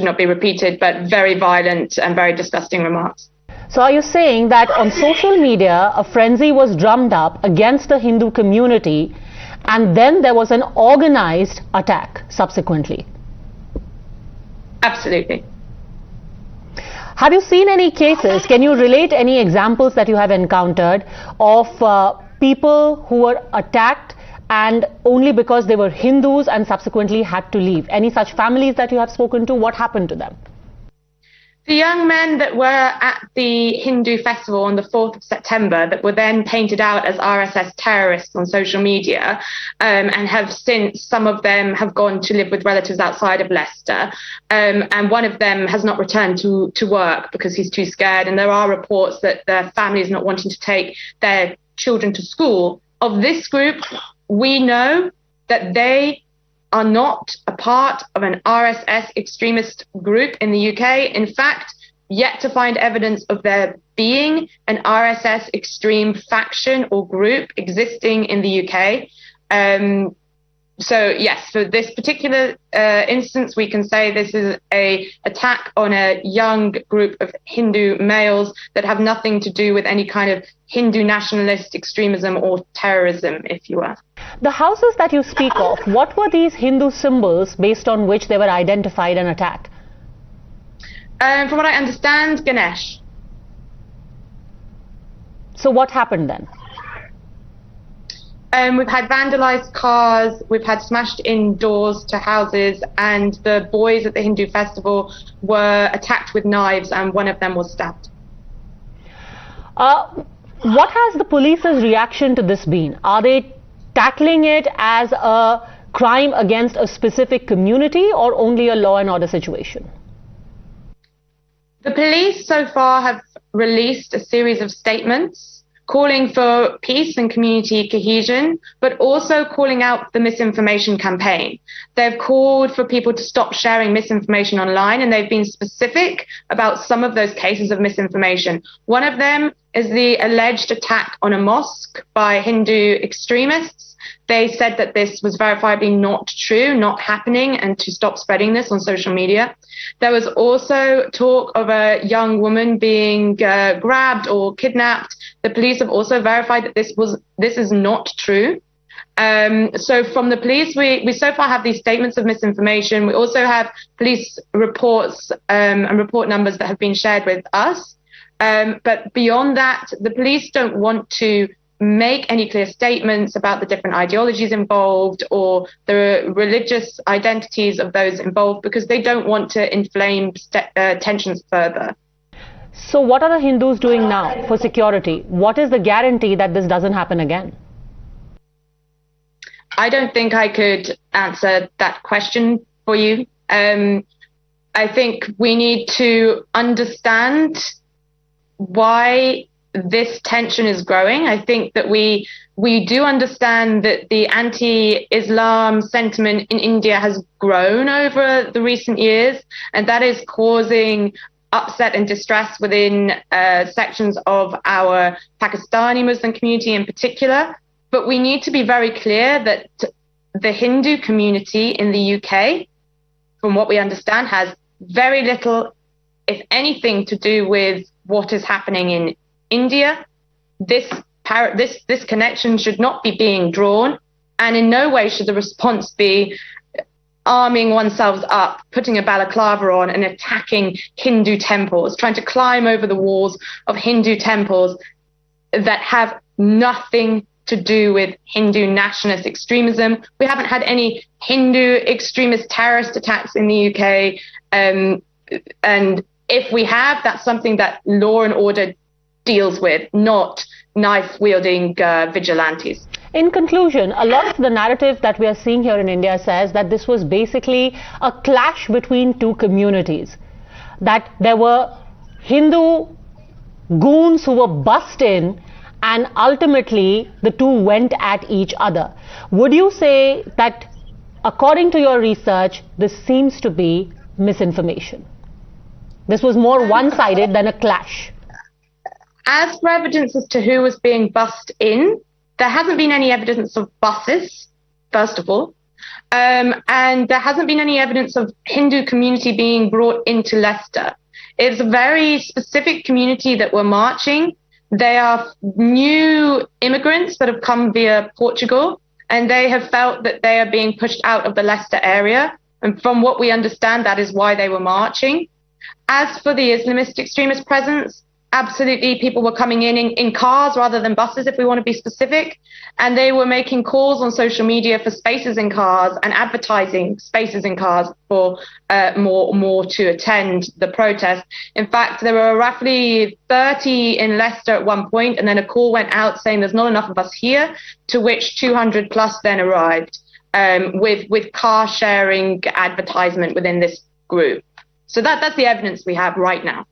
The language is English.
not be repeated, but very violent and very disgusting remarks. So are you saying that on social media, a frenzy was drummed up against the Hindu community, and then there was an organized attack subsequently? Absolutely. Have you seen any cases, can you relate any examples that you have encountered of people who were attacked and only because they were Hindus and subsequently had to leave? Any such families that you have spoken to? What happened to them? The young men that were at the Hindu festival on the 4th of September that were then painted out as RSS terrorists on social media, and have since, some of them have gone to live with relatives outside of Leicester, and one of them has not returned to work because he's too scared, and there are reports that their family is not wanting to take their children to school. Of this group, we know that they are not a part of an RSS extremist group in the UK. In fact, yet to find evidence of there being an RSS extreme faction or group existing in the UK. So yes, for this particular instance, we can say this is an attack on a young group of Hindu males that have nothing to do with any kind of Hindu nationalist extremism or terrorism, if you will. The houses that you speak of, what were these Hindu symbols based on which they were identified and attacked? From what I understand, Ganesh. So what happened then? We've had vandalized cars, we've had smashed in doors to houses, and the boys at the Hindu festival were attacked with knives, and one of them was stabbed. What has the police's reaction to this been? Are they tackling it as a crime against a specific community or only a law and order situation? The police so far have released a series of statements calling for peace and community cohesion, but also calling out the misinformation campaign. They've called for people to stop sharing misinformation online, and they've been specific about some of those cases of misinformation. One of them is the alleged attack on a mosque by Hindu extremists. They said that this was verifiably not true, not happening, and to stop spreading this on social media. There was also talk of a young woman being grabbed or kidnapped. The police have also verified that this is not true. So from the police, we so far have these statements of misinformation. We also have police reports and report numbers that have been shared with us. But beyond that, the police don't want to make any clear statements about the different ideologies involved or the religious identities of those involved because they don't want to inflame tensions further. So what are the Hindus doing now for security? What is the guarantee that this doesn't happen again? I don't think I could answer that question for you. I think we need to understand why this tension is growing. I think that we do understand that the anti-Islam sentiment in India has grown over the recent years, and that is causing upset and distress within sections of our Pakistani Muslim community in particular. But we need to be very clear that the Hindu community in the UK, from what we understand, has very little, if anything, to do with what is happening in India. This connection should not be being drawn, and in no way should the response be arming oneself up, putting a balaclava on and attacking Hindu temples, trying to climb over the walls of Hindu temples that have nothing to do with Hindu nationalist extremism. We haven't had any Hindu extremist terrorist attacks in the UK, and if we have, that's something that law and order deals with, not knife-wielding vigilantes. In conclusion, a lot of the narrative that we are seeing here in India says that this was basically a clash between two communities, that there were Hindu goons who were bussed in and ultimately the two went at each other. Would you say that, according to your research, this seems to be misinformation? This was more one-sided than a clash. As for evidence as to who was being bussed in, there hasn't been any evidence of buses, first of all. And there hasn't been any evidence of Hindu community being brought into Leicester. It's a very specific community that were marching. They are new immigrants that have come via Portugal, and they have felt that they are being pushed out of the Leicester area. And from what we understand, that is why they were marching. As for the Islamist extremist presence, absolutely, people were coming in cars rather than buses, if we want to be specific, and they were making calls on social media for spaces in cars and advertising spaces in cars for more to attend the protest. In fact, there were roughly 30 in Leicester at one point, and then a call went out saying there's not enough of us here, to which 200 plus then arrived with car sharing advertisement within this group. So that's the evidence we have right now.